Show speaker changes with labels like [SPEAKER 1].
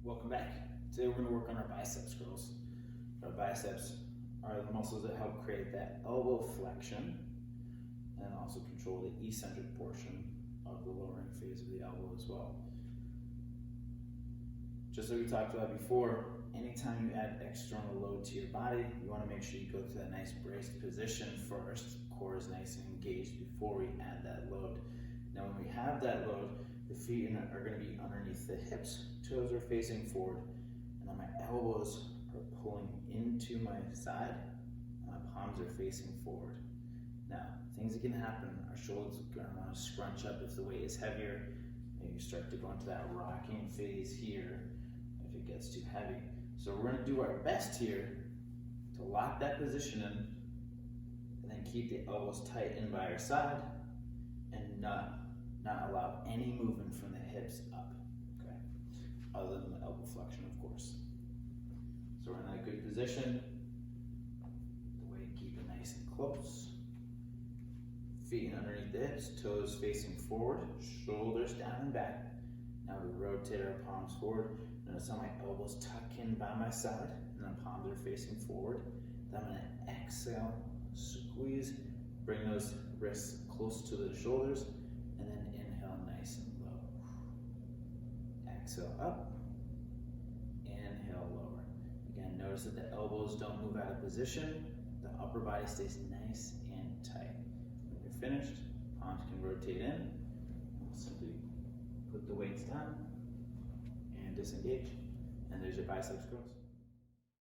[SPEAKER 1] Welcome back. Today we're going to work on our biceps curls. Our biceps are the muscles that help create that elbow flexion and also control the eccentric portion of the lowering phase of the elbow as well. Just like we talked about before, anytime you add external load to your body, you want to make sure you go to that nice braced position first. Core is nice and engaged before we add that load. Now when we have that load, the feet are going to be underneath the hips, toes are facing forward, and then my elbows are pulling into my side, and my palms are facing forward. Now, things that can happen, our shoulders are going to want to scrunch up if the weight is heavier. Maybe you start to go into that rocking phase here if it gets too heavy. So we're going to do our best here to lock that position in, and then keep the elbows tight in by our side, and not allow any movement from the hips up, okay? Other than the elbow flexion, of course. So we're in that good position. The weight, keep it nice and close. Feet underneath the hips, toes facing forward, shoulders down and back. Now we rotate our palms forward. Notice how my elbows tuck in by my side, and then palms are facing forward. Then I'm gonna exhale, squeeze, bring those wrists close to the shoulders, and then inhale nice and low. Exhale up, inhale lower. Again, notice that the elbows don't move out of position. The upper body stays nice and tight. When you're finished, palms can rotate in. We'll simply put the weights down and disengage. And there's your biceps curls.